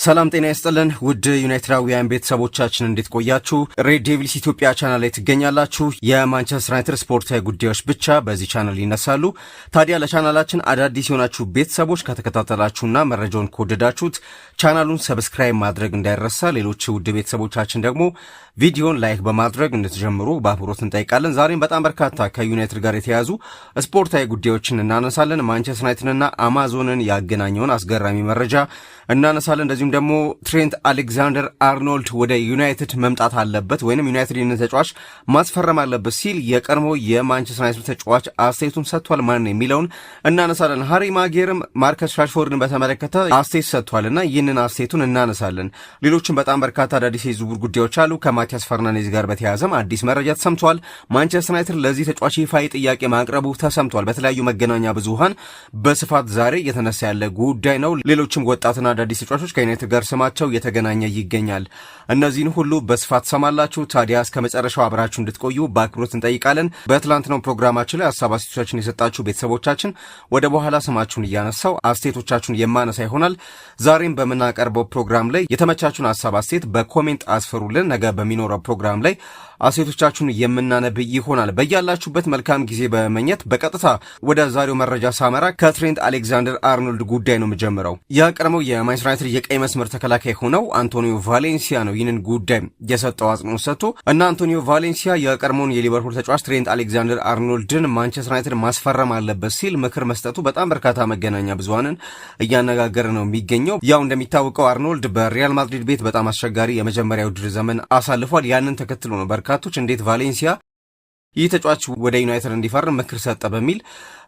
ሰላም ጤና ይስጥልን ውድ ዩናይትዳውያን ቤተሰቦቻችን እንዴት ቆያችሁ? ሬድ ዴቪልስ ኢትዮጵያ ቻናል ላይ ትገኛላችሁ። የማንቸስተር ዩናይትድ ስፖርታዊ ጉዳዮች ብቻ በዚህ ቻናል ይነሳሉ። ታዲያ ለቻናላችን አዳዲስ የሆናችሁ ቤተሰቦች ከተከታተላችሁና መረጃውን ከወደዳችሁት ቻናሉን ሰብስክራይብ ማድረግ እንዳይረሳ። ሌሎች ውድ ቤተሰቦቻችን ደግሞ ቪዲዮን ላይክ በማድረግ እንድትጀምሩ በአክብሮት እንጠይቃለን። ዛሬም በጣም በርካታ ከዩናይትድ ጋር የተያዙ ስፖርታዊ ጉዳዮችን እናነሳለን። ማንቸስተር ዩናይትድና አማዞንን ያገናኘውን አስገራሚ መረጃ እናነሳለን። እንደዚሁም ደግሞ ትሬንት አሌክዛንደር አርኖልድ ወደ ዩናይትድ መምጣት አለበት ወይንም ዩናይትድ ይህንን ተጫዋች ማስፈረም አለበት ሲል የቀድሞ የማንቸስተር ዩናይትድ ተጫዋች አስተያየቱን ሰጥቷል። ማን የሚለውን እናነሳለን። ሃሪ ማጌርም ማርከስ ራሽፎርድን በተመለከተ አስተያየት ሰጥቷልና ይህንን አስተያየቱን እናነሳለን። ሌሎችም በጣም በርካታ አዳዲስ የዝውውር ጉዳዮች አሉ። ከማቲያስ ፈርናንዴዝ ጋር በተያያዘም አዲስ መረጃ ተሰምቷል። ማንቸስተር ዩናይትድ ለዚህ ተጫዋች ይፋዊ ጥያቄ ማቅረቡ ተሰምቷል። በተለያዩ መገናኛ ብዙሃን በስፋት ዛሬ እየተነሳ ያለ ጉዳይ ነው። ሌሎችም ወጣትና አዳዲስ ተጫዋቾች ከዩናይትድ ጋር ስማቸው እየተገናኘ ይገኛል። እነዚህን ሁሉ በስፋት ሰማላችሁ። ታዲያ እስከ መጨረሻው አብራችሁ እንድትቆዩ በአክብሮት እንጠይቃለን። በትላንትናው ፕሮግራማችን ላይ ሀሳብ አስተያየቶቻችሁን የሰጣችሁ ቤተሰቦቻችን ወደ በኋላ ስማችሁን እያነሳው አስተያየቶቻችሁን የማነሳ ይሆናል። ዛሬም በምናቀርበው ፕሮግራም ላይ የተመቻችሁን ሀሳብ አስተያየት በኮሜንት አስፈሩልን። ነገ በሚኖረው ፕሮግራም ላይ አስተያየቶቻችሁን የምናነብ ይሆናል። በያላችሁበት መልካም ጊዜ በመመኘት በቀጥታ ወደ ዛሬው መረጃ ሳመራ ከትሬንት አሌክዛንደር አርኖልድ ጉዳይ ነው የምጀምረው። የቀድሞው የማንቸስተር ዩናይትድ የቀይ መስመር ተከላካይ ሆነው አንቶኒዮ ቫሌንሲያ ነው ይህንን ጉዳይ የሰጠው አጽንኦት ሰጥቶ እና አንቶኒዮ ቫሌንሲያ የቀድሞውን የሊቨርፑል ተጫዋች ትሬንት አሌክዛንደር አርኖልድን ማንቸስተር ዩናይትድ ማስፈረም አለበት ሲል ምክር መስጠቱ በጣም በርካታ መገናኛ ብዙሃንን እያነጋገረ ነው የሚገኘው። ያው እንደሚታወቀው አርኖልድ በሪያል ማድሪድ ቤት በጣም አስቸጋሪ የመጀመሪያ ውድድር ዘመን አሳልፏል። ያንን ተከትሎ ነው በርካቶች እንዴት ቫሌንሲያ ይህ ተጫዋች ወደ ዩናይትድ እንዲፈርም ምክር ሰጠ በሚል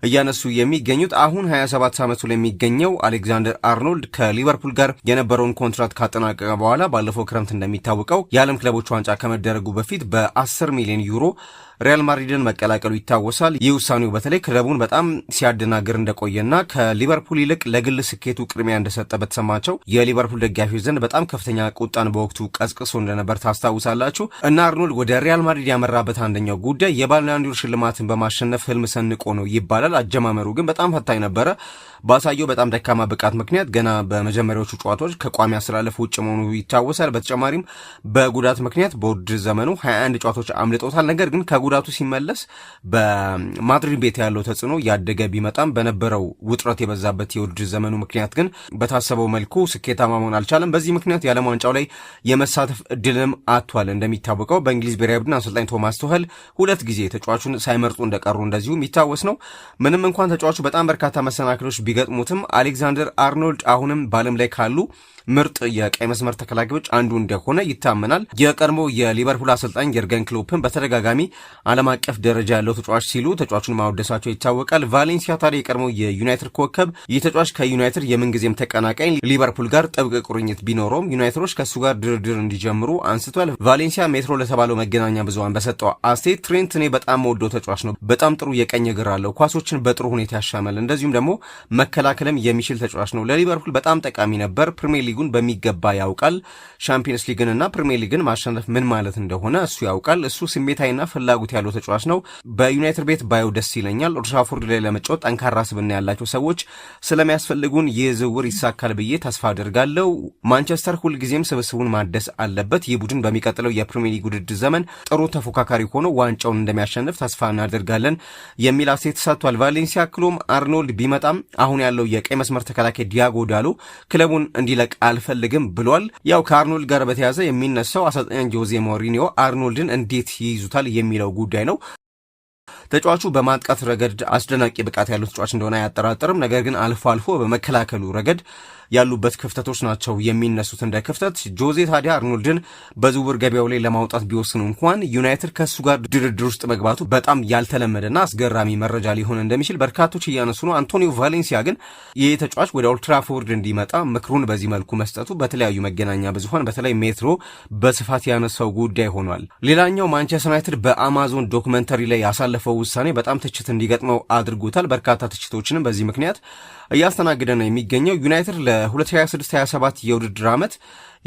እያነሱ የሚገኙት። አሁን 27 ዓመቱ ላይ የሚገኘው አሌክዛንደር አርኖልድ ከሊቨርፑል ጋር የነበረውን ኮንትራት ካጠናቀቀ በኋላ ባለፈው ክረምት እንደሚታወቀው የዓለም ክለቦች ዋንጫ ከመደረጉ በፊት በ10 ሚሊዮን ዩሮ ሪያል ማድሪድን መቀላቀሉ ይታወሳል። ይህ ውሳኔው በተለይ ክለቡን በጣም ሲያደናግር እንደቆየና ከሊቨርፑል ይልቅ ለግል ስኬቱ ቅድሚያ እንደሰጠ በተሰማቸው የሊቨርፑል ደጋፊዎች ዘንድ በጣም ከፍተኛ ቁጣን በወቅቱ ቀስቅሶ እንደነበር ታስታውሳላችሁ። እና አርኖልድ ወደ ሪያል ማድሪድ ያመራበት አንደኛው ጉዳይ የባሎን ዶር ሽልማትን በማሸነፍ ህልም ሰንቆ ነው ይባላል። አጀማመሩ ግን በጣም ፈታኝ ነበረ። ባሳየው በጣም ደካማ ብቃት ምክንያት ገና በመጀመሪያዎቹ ጨዋታዎች ከቋሚ አሰላለፍ ውጭ መሆኑ ይታወሳል። በተጨማሪም በጉዳት ምክንያት በውድድር ዘመኑ 21 ጨዋታዎች አምልጦታል። ነገር ግን ጉዳቱ ሲመለስ በማድሪድ ቤት ያለው ተጽዕኖ ያደገ ቢመጣም በነበረው ውጥረት የበዛበት የውድድር ዘመኑ ምክንያት ግን በታሰበው መልኩ ስኬታማ መሆን አልቻለም። በዚህ ምክንያት የዓለም ዋንጫው ላይ የመሳተፍ እድልም አጥቷል። እንደሚታወቀው በእንግሊዝ ብሔራዊ ቡድን አሰልጣኝ ቶማስ ቱኸል 2 ጊዜ ተጫዋቹን ሳይመርጡ እንደቀሩ እንደዚሁ የሚታወስ ነው። ምንም እንኳን ተጫዋቹ በጣም በርካታ መሰናክሎች ቢገጥሙትም አሌክዛንደር አርኖልድ አሁንም በዓለም ላይ ካሉ ምርጥ የቀይ መስመር ተከላካዮች አንዱ እንደሆነ ይታመናል። የቀድሞ የሊቨርፑል አሰልጣኝ የርገን ክሎፕን በተደጋጋሚ ዓለም አቀፍ ደረጃ ያለው ተጫዋች ሲሉ ተጫዋቹን ማወደሳቸው ይታወቃል። ቫሌንሲያ ታዲያ የቀድሞ የዩናይትድ ኮከብ፣ ይህ ተጫዋች ከዩናይትድ የምንጊዜም ተቀናቃኝ ሊቨርፑል ጋር ጥብቅ ቁርኝት ቢኖረውም ዩናይትዶች ከእሱ ጋር ድርድር እንዲጀምሩ አንስቷል። ቫሌንሲያ ሜትሮ ለተባለው መገናኛ ብዙሃን በሰጠው አስተያየት ትሬንት እኔ በጣም መወደው ተጫዋች ነው፣ በጣም ጥሩ የቀኝ እግር አለው፣ ኳሶችን በጥሩ ሁኔታ ያሻመል፣ እንደዚሁም ደግሞ መከላከልም የሚችል ተጫዋች ነው፣ ለሊቨርፑል በጣም ጠቃሚ ነበር፣ ፕሪሚየር ሊጉን በሚገባ ያውቃል፣ ሻምፒየንስ ሊግንና ፕሪሚየር ሊግን ማሸነፍ ምን ማለት እንደሆነ እሱ ያውቃል፣ እሱ ስሜታዊና ፍላጎት ያለው ተጫዋች ነው፣ በዩናይትድ ቤት ባየው ደስ ይለኛል፣ ኦልድ ትራፎርድ ላይ ለመጫወት ጠንካራ ስብዕና ያላቸው ሰዎች ስለሚያስፈልጉን ይህ ዝውውር ይሳካል ብዬ ተስፋ አድርጋለሁ። ማንቸስተር ሁልጊዜም ስብስቡን ማደስ አለበት፣ ይህ ቡድን በሚቀጥለው የፕሪሚየር ሊግ ውድድር ዘመን ጥሩ ተፎካካሪ ሆኖ ዋንጫውን እንደሚያሸንፍ ተስፋ እናደርጋለን የሚል አስተያየት ሰጥቷል። ቫሌንሲያ ክሎም አርኖልድ ቢመጣም አሁን ያለው የቀይ መስመር ተከላካይ ዲያጎ ዳሎ ክለቡን እንዲለቅ አልፈልግም ብሏል። ያው ከአርኖልድ ጋር በተያያዘ የሚነሳው አሰልጣኝ ጆዜ ሞሪኒዮ አርኖልድን እንዴት ይይዙታል የሚለው ጉዳይ ነው። ተጫዋቹ በማጥቃት ረገድ አስደናቂ ብቃት ያለው ተጫዋች እንደሆነ አያጠራጥርም። ነገር ግን አልፎ አልፎ በመከላከሉ ረገድ ያሉበት ክፍተቶች ናቸው የሚነሱት እንደ ክፍተት። ጆዜ ታዲያ አርኖልድን በዝውውር ገበያው ላይ ለማውጣት ቢወስኑ እንኳን ዩናይትድ ከሱ ጋር ድርድር ውስጥ መግባቱ በጣም ያልተለመደና አስገራሚ መረጃ ሊሆን እንደሚችል በርካቶች እያነሱ ነው። አንቶኒዮ ቫሌንሲያ ግን ይህ ተጫዋች ወደ ኦልድ ትራፎርድ እንዲመጣ ምክሩን በዚህ መልኩ መስጠቱ በተለያዩ መገናኛ ብዙሃን በተለይ ሜትሮ በስፋት ያነሳው ጉዳይ ሆኗል። ሌላኛው ማንቸስተር ዩናይትድ በአማዞን ዶክመንተሪ ላይ ያሳለፈው ውሳኔ በጣም ትችት እንዲገጥመው አድርጎታል። በርካታ ትችቶችንም በዚህ ምክንያት እያስተናገደ ነው የሚገኘው። ዩናይትድ ለ2026/27 የውድድር ዓመት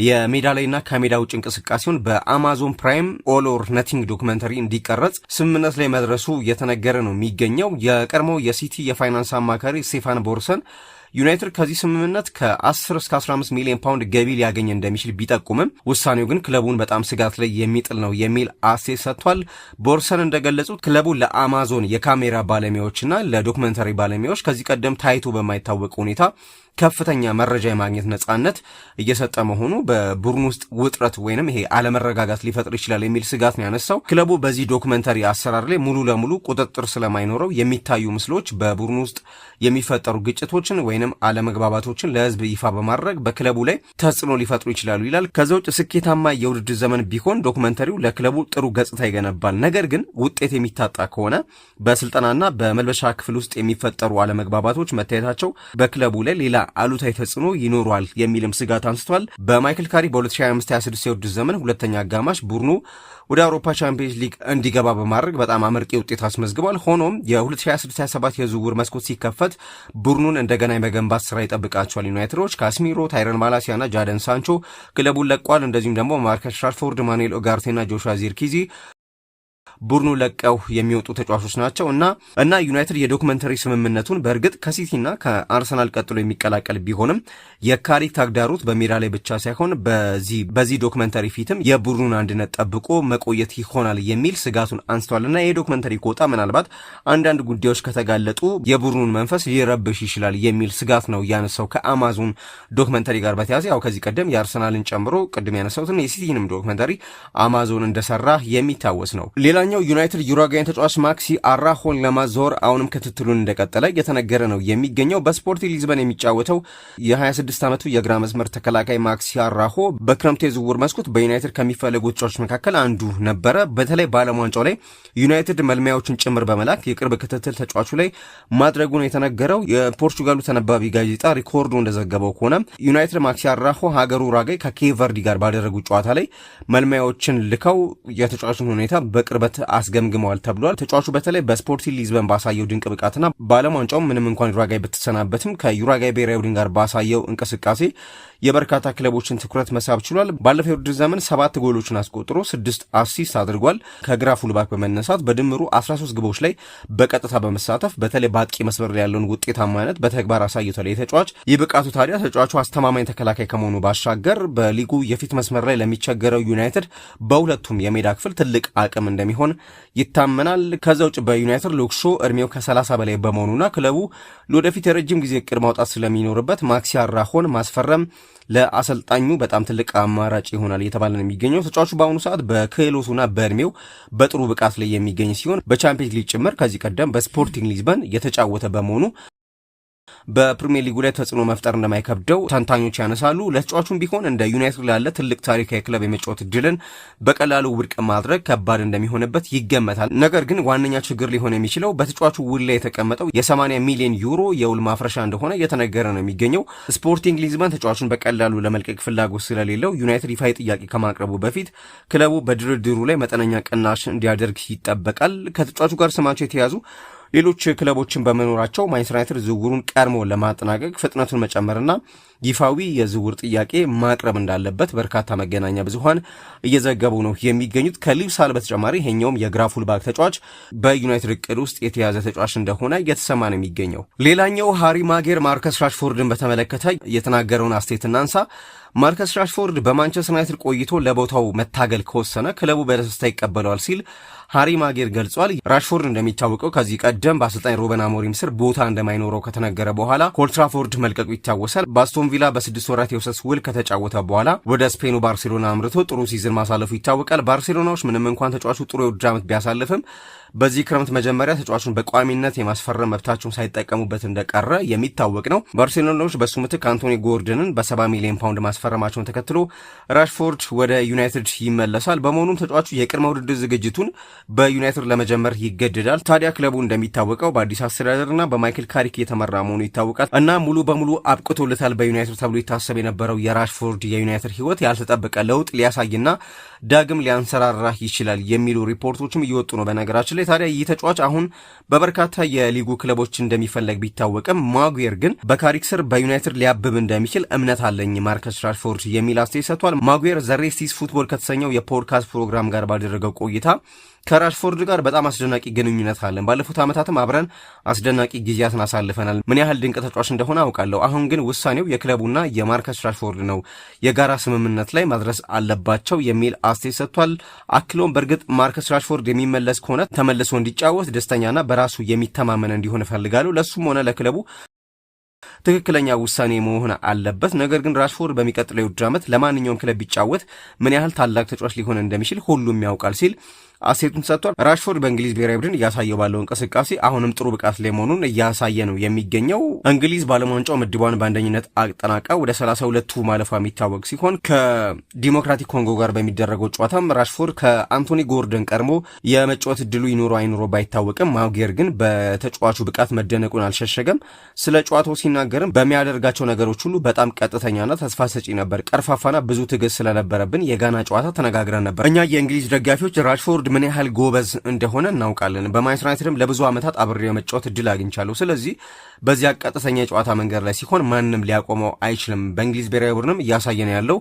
የሜዳ ላይና ከሜዳ ውጭ እንቅስቃሴውን በአማዞን ፕራይም ኦል ኦር ነቲንግ ዶክመንተሪ እንዲቀረጽ ስምምነት ላይ መድረሱ እየተነገረ ነው የሚገኘው። የቀድሞው የሲቲ የፋይናንስ አማካሪ ስቴፋን ቦርሰን ዩናይትድ ከዚህ ስምምነት ከ10 እስከ 15 ሚሊዮን ፓውንድ ገቢ ሊያገኝ እንደሚችል ቢጠቁምም ውሳኔው ግን ክለቡን በጣም ስጋት ላይ የሚጥል ነው የሚል አስተያየት ሰጥቷል። ቦርሰን እንደገለጹት ክለቡ ለአማዞን የካሜራ ባለሙያዎችና ለዶክመንተሪ ባለሙያዎች ከዚህ ቀደም ታይቶ በማይታወቅ ሁኔታ ከፍተኛ መረጃ የማግኘት ነጻነት እየሰጠ መሆኑ በቡድን ውስጥ ውጥረት ወይንም ይሄ አለመረጋጋት ሊፈጥር ይችላል የሚል ስጋት ነው ያነሳው። ክለቡ በዚህ ዶክመንተሪ አሰራር ላይ ሙሉ ለሙሉ ቁጥጥር ስለማይኖረው የሚታዩ ምስሎች በቡድን ውስጥ የሚፈጠሩ ግጭቶችን ወይንም አለመግባባቶችን ለህዝብ ይፋ በማድረግ በክለቡ ላይ ተጽዕኖ ሊፈጥሩ ይችላሉ ይላል። ከዛ ውጭ ስኬታማ የውድድር ዘመን ቢሆን ዶክመንተሪው ለክለቡ ጥሩ ገጽታ ይገነባል። ነገር ግን ውጤት የሚታጣ ከሆነ በስልጠናና በመልበሻ ክፍል ውስጥ የሚፈጠሩ አለመግባባቶች መታየታቸው በክለቡ ላይ ሌላ አሉታዊ ተጽዕኖ ይኖሯል የሚልም ስጋት አንስቷል። በማይክል ካሪ በ2025/26 የውድድር ዘመን ሁለተኛ አጋማሽ ቡድኑ ወደ አውሮፓ ቻምፒየንስ ሊግ እንዲገባ በማድረግ በጣም አመርቂ ውጤት አስመዝግቧል። ሆኖም የ2026/27 የዝውውር መስኮት ሲከፈት ቡድኑን እንደገና የመገንባት ስራ ይጠብቃቸዋል። ዩናይትዶች ካስሚሮ፣ ታይረን ማላሲያና ጃደን ሳንቾ ክለቡን ለቋል። እንደዚሁም ደግሞ ማርከስ ራሽፎርድ፣ ማኑኤል ኡጋርቴና ጆሹዋ ዚርክዚ ቡድኑ ለቀው የሚወጡ ተጫዋቾች ናቸው እና ዩናይትድ የዶክመንተሪ ስምምነቱን በእርግጥ ከሲቲና ከአርሰናል ቀጥሎ የሚቀላቀል ቢሆንም የካሪክ ተግዳሮት በሜዳ ላይ ብቻ ሳይሆን በዚህ ዶክመንተሪ ፊትም የቡድኑን አንድነት ጠብቆ መቆየት ይሆናል የሚል ስጋቱን አንስቷልና ይህ ዶክመንተሪ ከወጣ ምናልባት አንዳንድ ጉዳዮች ከተጋለጡ የቡድኑን መንፈስ ሊረብሽ ይችላል የሚል ስጋት ነው ያነሳው። ከአማዞን ዶክመንተሪ ጋር በተያያዘ ያው ከዚህ ቀደም የአርሰናልን ጨምሮ ቅድም ያነሳሁትን የሲቲንም ዶክመንተሪ አማዞን እንደሰራ የሚታወስ ነው። ሌላኛው ዩናይትድ ዩሩጓይን ተጫዋች ማክሲ አራሆን ለማዞር አሁንም ክትትሉን እንደቀጠለ እየተነገረ ነው የሚገኘው። በስፖርቲንግ ሊዝበን የሚጫወተው የ26 ዓመቱ የግራ መስመር ተከላካይ ማክሲ አራሆ በክረምቱ የዝውውር መስኮት በዩናይትድ ከሚፈልጉ ተጫዋቾች መካከል አንዱ ነበረ። በተለይ በዓለም ዋንጫው ላይ ዩናይትድ መልማዮችን ጭምር በመላክ የቅርብ ክትትል ተጫዋቹ ላይ ማድረጉን የተነገረው የፖርቹጋሉ ተነባቢ ጋዜጣ ሪኮርዶ እንደዘገበው ከሆነ ዩናይትድ ማክሲ አራሆ ሀገሩ ኡሩጓይ ከኬቨርዲ ጋር ባደረጉት ጨዋታ ላይ መልማዮችን ልከው የተጫዋቹን ሁኔታ በቅርበት አስገምግመዋል ተብሏል። ተጫዋቹ በተለይ በስፖርቲንግ ሊዝበን ባሳየው ድንቅ ብቃትና በዓለም ዋንጫው ምንም እንኳን ኡሩጓይ ብትሰናበትም ከኡሩጓይ ብሔራዊ ቡድን ጋር ባሳየው እንቅስቃሴ የበርካታ ክለቦችን ትኩረት መሳብ ችሏል። ባለፈው የውድድር ዘመን 7 ጎሎችን አስቆጥሮ 6 አሲስት አድርጓል። ከግራ ፉልባክ በመነሳት በድምሩ 13 ግቦች ላይ በቀጥታ በመሳተፍ በተለይ በአጥቂ መስመር ላይ ያለውን ውጤታማነት በተግባር አሳይቷል። የተጫዋች ይህ ብቃቱ ታዲያ ተጫዋቹ አስተማማኝ ተከላካይ ከመሆኑ ባሻገር በሊጉ የፊት መስመር ላይ ለሚቸገረው ዩናይትድ በሁለቱም የሜዳ ክፍል ትልቅ አቅም እንደሚሆን ይታመናል። ከዛ ውጭ በዩናይትድ ሉክሾ እድሜው ከ30 በላይ በመሆኑና ክለቡ ለወደፊት የረጅም ጊዜ እቅድ ማውጣት ስለሚኖርበት ማክሲ አራሆን ማስፈረም ለአሰልጣኙ በጣም ትልቅ አማራጭ ይሆናል እየተባለ ነው የሚገኘው። ተጫዋቹ በአሁኑ ሰዓት በክህሎቱና በእድሜው በጥሩ ብቃት ላይ የሚገኝ ሲሆን በቻምፒየንስ ሊግ ጭምር ከዚህ ቀደም በስፖርቲንግ ሊዝበን የተጫወተ በመሆኑ በፕሪሚየር ሊጉ ላይ ተጽዕኖ መፍጠር እንደማይከብደው ተንታኞች ያነሳሉ። ለተጫዋቹም ቢሆን እንደ ዩናይትድ ላለ ትልቅ ታሪካዊ ክለብ የመጫወት እድልን በቀላሉ ውድቅ ማድረግ ከባድ እንደሚሆንበት ይገመታል። ነገር ግን ዋነኛ ችግር ሊሆን የሚችለው በተጫዋቹ ውል ላይ የተቀመጠው የ80 ሚሊዮን ዩሮ የውል ማፍረሻ እንደሆነ እየተነገረ ነው የሚገኘው። ስፖርቲንግ ሊዝበን ተጫዋቹን በቀላሉ ለመልቀቅ ፍላጎት ስለሌለው ዩናይትድ ይፋዊ ጥያቄ ከማቅረቡ በፊት ክለቡ በድርድሩ ላይ መጠነኛ ቅናሽ እንዲያደርግ ይጠበቃል። ከተጫዋቹ ጋር ስማቸው የተያዙ ሌሎች ክለቦችን በመኖራቸው ማንቸስተር ዩናይትድ ዝውውሩን ቀድሞ ለማጠናቀቅ ፍጥነቱን መጨመርና ይፋዊ የዝውውር ጥያቄ ማቅረብ እንዳለበት በርካታ መገናኛ ብዙሃን እየዘገቡ ነው የሚገኙት። ከሊቭ ሳል በተጨማሪ ይሄኛውም የግራ ፉልባክ ተጫዋች በዩናይትድ እቅድ ውስጥ የተያዘ ተጫዋች እንደሆነ እየተሰማ ነው የሚገኘው። ሌላኛው ሃሪ ማጌር ማርከስ ራሽፎርድን በተመለከተ የተናገረውን አስተያየት እናንሳ። ማርከስ ራሽፎርድ በማንቸስተር ዩናይትድ ቆይቶ ለቦታው መታገል ከወሰነ ክለቡ በደስታ ይቀበለዋል ሲል ሃሪ ማጌር ገልጿል። ራሽፎርድ እንደሚታወቀው ከዚህ ቀደም በአሰልጣኝ ሩበን አሞሪም ስር ቦታ እንደማይኖረው ከተነገረ በኋላ ከኦልድ ትራፎርድ መልቀቁ ይታወሳል። በአስቶን ቪላ በ6 ወራት የውሰት ውል ከተጫወተ በኋላ ወደ ስፔኑ ባርሴሎና አምርቶ ጥሩ ሲዝን ማሳለፉ ይታወቃል። ባርሴሎናዎች ምንም እንኳን ተጫዋቹ ጥሩ የውድድር ዓመት ቢያሳልፍም በዚህ ክረምት መጀመሪያ ተጫዋቹን በቋሚነት የማስፈረም መብታቸውን ሳይጠቀሙበት እንደቀረ የሚታወቅ ነው። ባርሴሎናዎች በሱ ምትክ አንቶኒ ጎርደንን በ70 ሚሊዮን ፓውንድ ማስፈረማቸውን ተከትሎ ራሽፎርድ ወደ ዩናይትድ ይመለሳል። በመሆኑም ተጫዋቹ የቅድመ ውድድር ዝግጅቱን በዩናይትድ ለመጀመር ይገደዳል። ታዲያ ክለቡ እንደሚታወቀው በአዲስ አስተዳደርና በማይክል ካሪክ የተመራ መሆኑ ይታወቃል እና ሙሉ በሙሉ አብቅቶለታል በዩናይትድ ተብሎ ይታሰብ የነበረው የራሽፎርድ የዩናይትድ ሕይወት ያልተጠበቀ ለውጥ ሊያሳይና ዳግም ሊያንሰራራ ይችላል የሚሉ ሪፖርቶችም እየወጡ ነው። በነገራችን ላይ ታዲያ ይህ ተጫዋች አሁን በበርካታ የሊጉ ክለቦች እንደሚፈለግ ቢታወቅም ማጉዌር ግን በካሪክ ስር በዩናይትድ ሊያብብ እንደሚችል እምነት አለኝ ማርከስ ራሽፎርድ የሚል አስተያየት ሰጥቷል። ማጉዌር ዘ ሬስት ኢዝ ፉትቦል ከተሰኘው የፖድካስት ፕሮግራም ጋር ባደረገው ቆይታ ከራሽፎርድ ጋር በጣም አስደናቂ ግንኙነት አለን። ባለፉት ዓመታትም አብረን አስደናቂ ጊዜያትን አሳልፈናል። ምን ያህል ድንቅ ተጫዋች እንደሆነ አውቃለሁ። አሁን ግን ውሳኔው የክለቡና የማርከስ ራሽፎርድ ነው። የጋራ ስምምነት ላይ ማድረስ አለባቸው የሚል አስተያየት ሰጥቷል። አክሎም በእርግጥ ማርከስ ራሽፎርድ የሚመለስ ከሆነ ተመልሶ እንዲጫወት ደስተኛና በራሱ የሚተማመን እንዲሆን እፈልጋለሁ። ለሱም ሆነ ለክለቡ ትክክለኛ ውሳኔ መሆን አለበት። ነገር ግን ራሽፎርድ በሚቀጥለው የውድድር ዓመት ለማንኛውም ክለብ ቢጫወት ምን ያህል ታላቅ ተጫዋች ሊሆን እንደሚችል ሁሉም ያውቃል ሲል አስተያየቱን ሰጥቷል። ራሽፎርድ በእንግሊዝ ብሔራዊ ቡድን እያሳየው ባለው እንቅስቃሴ አሁንም ጥሩ ብቃት ላይ መሆኑን እያሳየ ነው የሚገኘው። እንግሊዝ በዓለም ዋንጫው ምድቧን በአንደኝነት አጠናቃ ወደ 32ቱ ማለፏ የሚታወቅ ሲሆን ከዲሞክራቲክ ኮንጎ ጋር በሚደረገው ጨዋታም ራሽፎርድ ከአንቶኒ ጎርደን ቀድሞ የመጫወት እድሉ ይኑሮ አይኑሮ ባይታወቅም ማውጌር ግን በተጫዋቹ ብቃት መደነቁን አልሸሸገም። ስለ ጨዋታው ሲናገርም በሚያደርጋቸው ነገሮች ሁሉ በጣም ቀጥተኛና ተስፋ ሰጪ ነበር። ቀርፋፋና ብዙ ትዕግስት ስለነበረብን የጋና ጨዋታ ተነጋግረን ነበር። እኛ የእንግሊዝ ደጋፊዎች ራሽፎርድ ምን ያህል ጎበዝ እንደሆነ እናውቃለን። በማንቸስተር ዩናይትድም ለብዙ ዓመታት አብሬ የመጫወት እድል አግኝቻለሁ። ስለዚህ በዚያ ቀጥተኛ የጨዋታ መንገድ ላይ ሲሆን ማንም ሊያቆመው አይችልም። በእንግሊዝ ብሔራዊ ቡድንም እያሳየን ያለው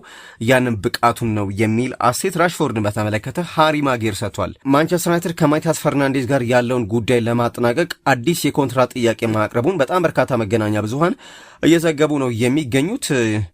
ያንን ብቃቱን ነው የሚል አስተያየት ራሽፎርድን በተመለከተ ሃሪ ማጌር ሰጥቷል። ማንቸስተር ዩናይትድ ከማቲያስ ፈርናንዴዝ ጋር ያለውን ጉዳይ ለማጠናቀቅ አዲስ የኮንትራት ጥያቄ ማቅረቡን በጣም በርካታ መገናኛ ብዙሃን እየዘገቡ ነው የሚገኙት።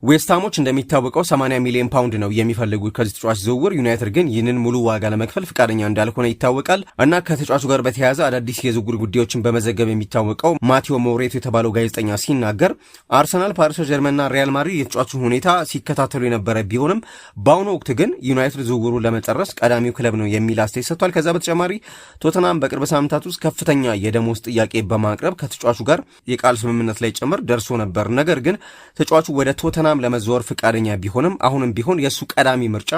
ዌስትሃሞች እንደሚታወቀው 80 ሚሊዮን ፓውንድ ነው የሚፈልጉት ከዚህ ተጫዋች ዝውውር። ዩናይትድ ግን ይህንን ሙሉ ዋጋ ለመክፈል ፍቃደኛ እንዳልሆነ ይታወቃል እና ከተጫዋቹ ጋር በተያያዘ አዳዲስ የዝውውር ጉዳዮችን በመዘገብ የሚታወቀው ማቴዎ ሞሬቶ የተባለው ጋዜጠኛ ሲናገር አርሰናል፣ ፓሪስ ጀርመንና ሪያል ማድሪድ የተጫዋቹን ሁኔታ ሲከታተሉ የነበረ ቢሆንም በአሁኑ ወቅት ግን ዩናይትድ ዝውውሩን ለመጨረስ ቀዳሚው ክለብ ነው የሚል አስተያየት ሰጥቷል። ከዛ በተጨማሪ ቶተናም በቅርብ ሳምንታት ውስጥ ከፍተኛ የደሞዝ ጥያቄ በማቅረብ ከተጫዋቹ ጋር የቃል ስምምነት ላይ ጭምር ደርሶ ነበር። ነገር ግን ተጫዋቹ ወደ ቶተናም ለመዘወር ፍቃደኛ ቢሆንም አሁንም ቢሆን የእሱ ቀዳሚ ምርጫ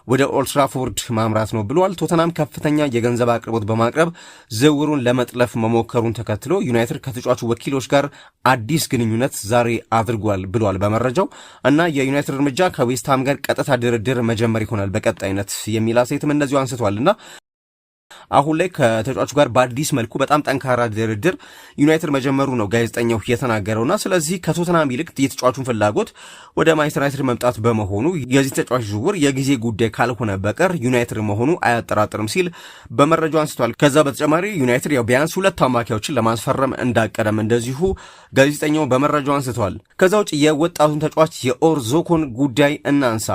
ወደ ኦልድ ትራፎርድ ማምራት ነው ብሏል። ቶተናም ከፍተኛ የገንዘብ አቅርቦት በማቅረብ ዝውውሩን ለመጥለፍ መሞከሩን ተከትሎ ዩናይትድ ከተጫዋቹ ወኪሎች ጋር አዲስ ግንኙነት ዛሬ አድርጓል ብሏል በመረጃው እና የዩናይትድ እርምጃ ከዌስትሃም ጋር ቀጥታ ድርድር መጀመር ይሆናል በቀጣይነት የሚል አስተያየትም እንደዚሁ አንስቷልና አሁን ላይ ከተጫዋቹ ጋር በአዲስ መልኩ በጣም ጠንካራ ድርድር ዩናይትድ መጀመሩ ነው ጋዜጠኛው የተናገረውና ስለዚህ ከቶተናም ይልቅ የተጫዋቹን ፍላጎት ወደ ማንቸስተር ዩናይትድ መምጣት በመሆኑ የዚህ ተጫዋች ዝውውር የጊዜ ጉዳይ ካልሆነ በቀር ዩናይትድ መሆኑ አያጠራጥርም ሲል በመረጃው አንስቷል። ከዛ በተጨማሪ ዩናይትድ ያው ቢያንስ 2 አማካዮችን ለማስፈረም እንዳቀደም እንደዚሁ ጋዜጠኛው በመረጃው አንስቷል። ከዛ ውጭ የወጣቱን ተጫዋች የኦርዞኮን ጉዳይ እናንሳ።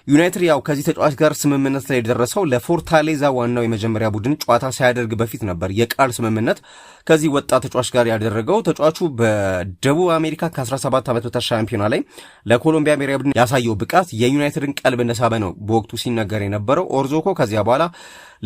ዩናይትድ ያው ከዚህ ተጫዋች ጋር ስምምነት ላይ የደረሰው ለፎርታሌዛ ዋናው የመጀመሪያ ቡድን ጨዋታ ሳያደርግ በፊት ነበር የቃል ስምምነት ከዚህ ወጣት ተጫዋች ጋር ያደረገው። ተጫዋቹ በደቡብ አሜሪካ ከ17 ዓመት በታች ሻምፒዮና ላይ ለኮሎምቢያ ብሔራዊ ቡድን ያሳየው ብቃት የዩናይትድን ቀልብ እንደሳበ ነው በወቅቱ ሲነገር የነበረው። ኦርዞኮ ከዚያ በኋላ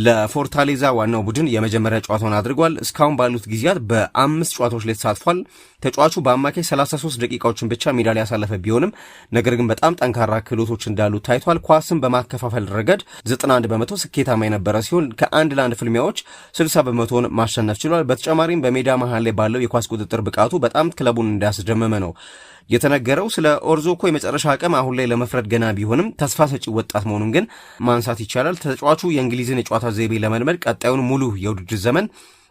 ለፎርታሌዛ ዋናው ቡድን የመጀመሪያ ጨዋታውን አድርጓል። እስካሁን ባሉት ጊዜያት በ5 ጨዋታዎች ላይ ተሳትፏል። ተጫዋቹ በአማካይ 33 ደቂቃዎችን ብቻ ሜዳ ላይ ያሳለፈ ቢሆንም ነገር ግን በጣም ጠንካራ ክህሎቶች እንዳሉ ታይቷል። ኳስን በማከፋፈል ረገድ 91 በመቶ ስኬታማ የነበረ ሲሆን ከ1 ለ1 ፍልሚያዎች 60 በመቶን ማሸነፍ ችሏል። በተጨማሪም በሜዳ መሃል ላይ ባለው የኳስ ቁጥጥር ብቃቱ በጣም ክለቡን እንዳያስደመመ ነው የተነገረው። ስለ ኦርዞኮ የመጨረሻ አቅም አሁን ላይ ለመፍረድ ገና ቢሆንም ተስፋ ሰጪ ወጣት መሆኑን ግን ማንሳት ይቻላል። ተጫዋቹ የእንግሊዝን የጨዋታ ዘይቤ ለመልመድ ቀጣዩን ሙሉ የውድድር ዘመን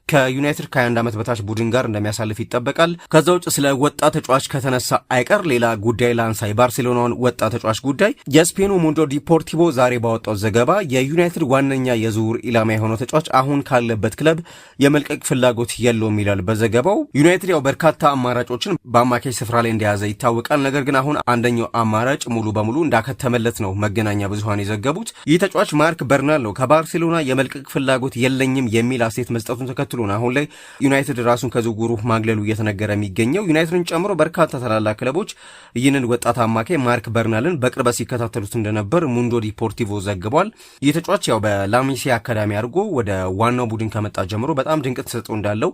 ከዩናይትድ ከ21 ዓመት በታች ቡድን ጋር እንደሚያሳልፍ ይጠበቃል። ከዛ ውጭ ስለ ወጣት ተጫዋች ከተነሳ አይቀር ሌላ ጉዳይ ላንሳ፣ የባርሴሎናውን ወጣት ተጫዋች ጉዳይ። የስፔኑ ሙንዶ ዲፖርቲቮ ዛሬ ባወጣው ዘገባ የዩናይትድ ዋነኛ የዝውውር ኢላማ የሆነው ተጫዋች አሁን ካለበት ክለብ የመልቀቅ ፍላጎት የለውም ይላል በዘገባው። ዩናይትድ ያው በርካታ አማራጮችን በአማካይ ስፍራ ላይ እንደያዘ ይታወቃል። ነገር ግን አሁን አንደኛው አማራጭ ሙሉ በሙሉ እንዳከተመለት ነው መገናኛ ብዙሃን የዘገቡት። ይህ ተጫዋች ማርክ በርናል ነው ከባርሴሎና የመልቀቅ ፍላጎት የለኝም የሚል አስተያየት መስጠቱን ተከትሎ አሁን ላይ ዩናይትድ ራሱን ከዝውውሩ ማግለሉ እየተነገረ የሚገኘው። ዩናይትድን ጨምሮ በርካታ ታላላቅ ክለቦች ይህንን ወጣት አማካይ ማርክ በርናልን በቅርበት ሲከታተሉት እንደነበር ሙንዶ ዲፖርቲቮ ዘግቧል። ይህ ተጫዋች ያው በላሚሲያ አካዳሚ አድርጎ ወደ ዋናው ቡድን ከመጣ ጀምሮ በጣም ድንቅ ተሰጥኦ እንዳለው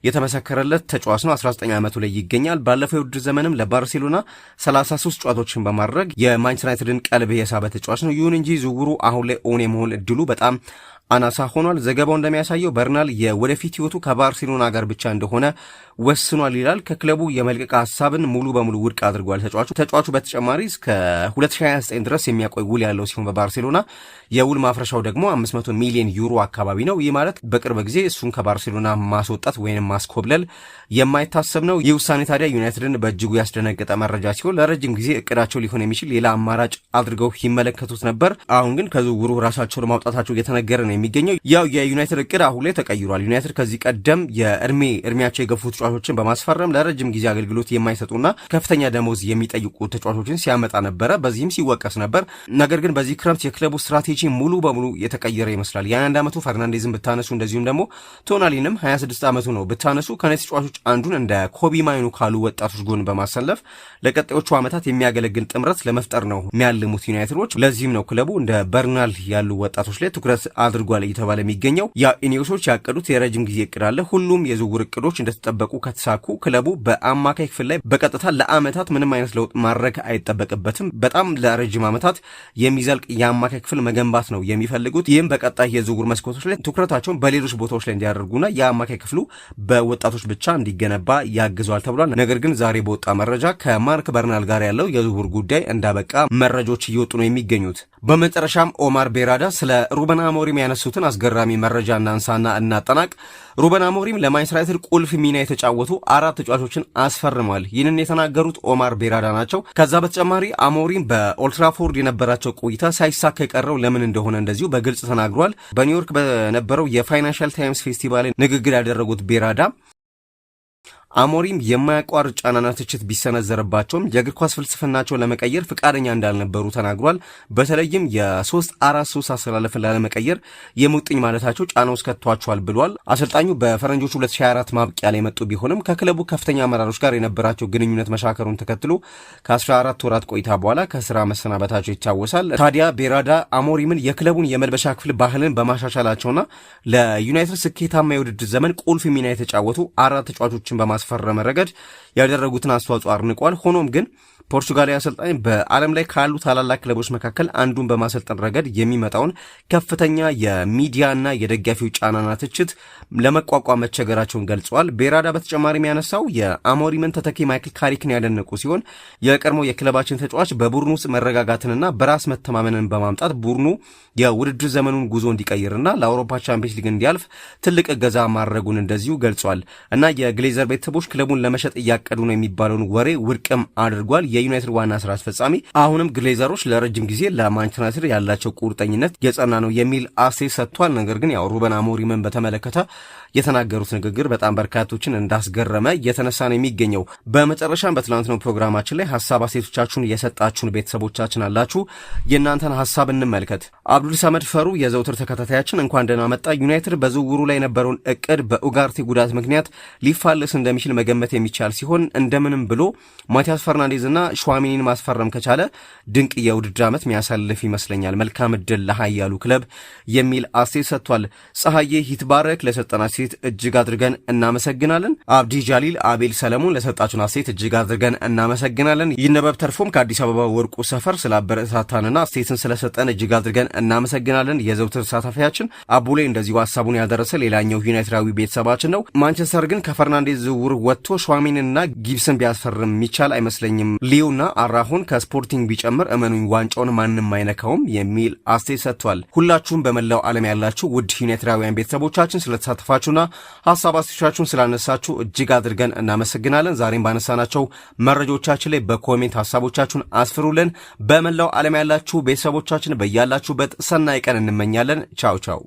የተመሰከረለት ተጫዋች ነው። 19 ዓመቱ ላይ ይገኛል። ባለፈው የውድድር ዘመንም ለባርሴሎና 33 ጨዋታዎችን በማድረግ የማንቸስተር ዩናይትድን ቀልብ የሳበ ተጫዋች ነው። ይሁን እንጂ ዝውውሩ አሁን ላይ ኦን የመሆን እድሉ በጣም አናሳ ሆኗል። ዘገባው እንደሚያሳየው በርናል የወደፊት ህይወቱ ከባርሴሎና ጋር ብቻ እንደሆነ ወስኗል ይላል። ከክለቡ የመልቀቅ ሀሳብን ሙሉ በሙሉ ውድቅ አድርጓል ተጫዋቹ በተጨማሪ እስከ 2029 ድረስ የሚያቆይ ውል ያለው ሲሆን በባርሴሎና የውል ማፍረሻው ደግሞ 500 ሚሊዮን ዩሮ አካባቢ ነው። ይህ ማለት በቅርብ ጊዜ እሱን ከባርሴሎና ማስወጣት ወይም ማስኮብለል የማይታሰብ ነው። ይህ ውሳኔ ታዲያ ዩናይትድን በእጅጉ ያስደነገጠ መረጃ ሲሆን ለረጅም ጊዜ እቅዳቸው ሊሆን የሚችል ሌላ አማራጭ አድርገው ይመለከቱት ነበር። አሁን ግን ከዝውውሩ ራሳቸውን ማውጣታቸው እየተነገረ ነው የሚገኘው። ያው የዩናይትድ እቅድ አሁን ላይ ተቀይሯል። ዩናይትድ ከዚህ ቀደም እድሜያቸው የገፉ ተጫዋቾችን በማስፈረም ለረጅም ጊዜ አገልግሎት የማይሰጡና ከፍተኛ ደሞዝ የሚጠይቁ ተጫዋቾችን ሲያመጣ ነበረ። በዚህም ሲወቀስ ነበር። ነገር ግን በዚህ ክረምት የክለቡ ስትራቴጂ ሙሉ በሙሉ የተቀየረ ይመስላል። የ21 ዓመቱ ፈርናንዴዝን ብታነሱ እንደዚሁም ደግሞ ቶናሊንም 26 ዓመቱ ነው ብታነሱ ከነዚህ ተጫዋቾች አንዱን እንደ ኮቢ ማይኑ ካሉ ወጣቶች ጎን በማሰለፍ ለቀጣዮቹ ዓመታት የሚያገለግል ጥምረት ለመፍጠር ነው የሚያልሙት ዩናይትዶች። ለዚህም ነው ክለቡ እንደ በርናል ያሉ ወጣቶች ላይ ትኩረት አድርጓል እየተባለ የሚገኘው። ያ ኢኒዮሶች ያቀዱት የረጅም ጊዜ እቅድ አለ። ሁሉም የዝውውር እቅዶች እንደተጠበቁ ከተሳኩ ክለቡ በአማካይ ክፍል ላይ በቀጥታ ለዓመታት ምንም አይነት ለውጥ ማድረግ አይጠበቅበትም። በጣም ለረጅም ዓመታት የሚዘልቅ የአማካይ ክፍል መገንባት ነው የሚፈልጉት። ይህም በቀጣይ የዝውውር መስኮቶች ላይ ትኩረታቸውን በሌሎች ቦታዎች ላይ እንዲያደርጉና የአማካይ ክፍሉ በወጣቶች ብቻ እንዲገነባ ያግዘዋል ተብሏል። ነገር ግን ዛሬ በወጣ መረጃ ከማርክ በርናል ጋር ያለው የዝውውር ጉዳይ እንዳበቃ መረጃዎች እየወጡ ነው የሚገኙት። በመጨረሻም ኦማር ቤራዳ ስለ ሩበን አሞሪም ያነሱትን አስገራሚ መረጃ እናንሳና እናጠናቅ። ሩበን አሞሪም ለማንቸስተር ዩናይትድ ቁልፍ ሚና የተጫወቱ 4 ተጫዋቾችን አስፈርመዋል። ይህንን የተናገሩት ኦማር ቤራዳ ናቸው። ከዛ በተጨማሪ አሞሪም በኦልትራፎርድ የነበራቸው ቆይታ ሳይሳካ የቀረው ለምን እንደሆነ እንደዚሁ በግልጽ ተናግሯል። በኒውዮርክ በነበረው የፋይናንሻል ታይምስ ፌስቲቫል ንግግር ያደረጉት ቤራዳ አሞሪም የማያቋርጥ ጫናና ትችት ቢሰነዘርባቸውም የእግር ኳስ ፍልስፍናቸውን ለመቀየር ፍቃደኛ እንዳልነበሩ ተናግሯል። በተለይም የ3-4-3 አሰላለፍን ላለመቀየር የሙጥኝ ማለታቸው ጫና ውስጥ ከቷቸዋል ብሏል። አሰልጣኙ በፈረንጆቹ 2024 ማብቂያ ላይ መጡ ቢሆንም ከክለቡ ከፍተኛ አመራሮች ጋር የነበራቸው ግንኙነት መሻከሩን ተከትሎ ከ14 ወራት ቆይታ በኋላ ከስራ መሰናበታቸው ይታወሳል። ታዲያ ቤራዳ አሞሪምን የክለቡን የመልበሻ ክፍል ባህልን በማሻሻላቸውና ለዩናይትድ ስኬታማ የውድድር ዘመን ቁልፍ ሚና የተጫወቱ 4 ተጫዋቾችን በማስፈረም ረገድ ያደረጉትን አስተዋጽኦ አድንቋል። ሆኖም ግን ፖርቹጋላዊ አሰልጣኝ በዓለም ላይ ካሉ ታላላቅ ክለቦች መካከል አንዱን በማሰልጠን ረገድ የሚመጣውን ከፍተኛ የሚዲያና የደጋፊው ጫናና ትችት ለመቋቋም መቸገራቸውን ገልጸዋል። ቤራዳ በተጨማሪም ያነሳው የአሞሪምን ተተኪ ማይክል ካሪክን ያደነቁ ሲሆን የቀድሞ የክለባችን ተጫዋች በቡድኑ ውስጥ መረጋጋትንና በራስ መተማመንን በማምጣት ቡድኑ የውድድር ዘመኑን ጉዞ እንዲቀይርና ለአውሮፓ ቻምፒየንስ ሊግ እንዲያልፍ ትልቅ እገዛ ማድረጉን እንደዚሁ ገልጿል። እና የግሌዘር ቤተሰቦች ክለቡን ለመሸጥ እያቀዱ ነው የሚባለውን ወሬ ውድቅም አድርጓል። የዩናይትድ ዋና ስራ አስፈጻሚ አሁንም ግሌዘሮች ለረጅም ጊዜ ለማንቸስተር ዩናይትድ ያላቸው ቁርጠኝነት የጸና ነው የሚል አስተያየት ሰጥቷል። ነገር ግን ያው ሩበን አሞሪምን በተመለከተ የተናገሩት ንግግር በጣም በርካቶችን እንዳስገረመ እየተነሳ ነው የሚገኘው። በመጨረሻም በትላንትናው ፕሮግራማችን ላይ ሀሳብ አስተያየቶቻችሁን የሰጣችሁን ቤተሰቦቻችን አላችሁ። የእናንተን ሀሳብ እንመልከት። አብዱል ሰመድ ፈሩ የዘውትር ተከታታያችን እንኳን ደህና መጣ። ዩናይትድ በዝውውሩ ላይ የነበረውን እቅድ በኡጋርቴ ጉዳት ምክንያት ሊፋለስ እንደሚችል መገመት የሚቻል ሲሆን እንደምንም ብሎ ማቲያስ ፈርናንዴዝና ሹዋሚኒን ማስፈረም ከቻለ ድንቅ የውድድር ዓመት የሚያሳልፍ ይመስለኛል። መልካም ዕድል ለሃያሉ ክለብ የሚል አስተያየት ሰጥቷል። ፀሐዬ ይትባረክ ለሰጠን አስተያየት እጅግ አድርገን እናመሰግናለን። አብዲ ጃሊል፣ አቤል ሰለሞን ለሰጣችሁን አስተያየት እጅግ አድርገን እናመሰግናለን። ይነበብ ተርፎም ከአዲስ አበባ ወርቁ ሰፈር ስላበረታታንና አስተያየትን ስለሰጠን እጅግ አድርገን እናመሰግናለን። የዘውትር ተሳታፊያችን አቡሌ እንደዚሁ ሀሳቡን ያደረሰ ሌላኛው ዩናይትዳዊ ቤተሰባችን ነው። ማንቸስተር ግን ከፈርናንዴዝ ዝውውር ወጥቶ ሹዋሚንና ጊብስን ቢያስፈርም የሚቻል አይመስለኝም። ሊዩና አራሁን ከስፖርቲንግ ቢጨምር እመኑኝ ዋንጫውን ማንም አይነካውም የሚል አስተያየት ሰጥቷል። ሁላችሁም በመላው ዓለም ያላችሁ ውድ ዩናይትዳውያን ቤተሰቦቻችን ስለተሳተፋችሁና ሀሳብ አስተያየቶቻችሁን ስላነሳችሁ እጅግ አድርገን እናመሰግናለን። ዛሬም ባነሳናቸው መረጃዎቻችን ላይ በኮሜንት ሀሳቦቻችሁን አስፍሩልን። በመላው ዓለም ያላችሁ ቤተሰቦቻችን በያላችሁበት ሰናይ ቀን እንመኛለን። ቻው ቻው።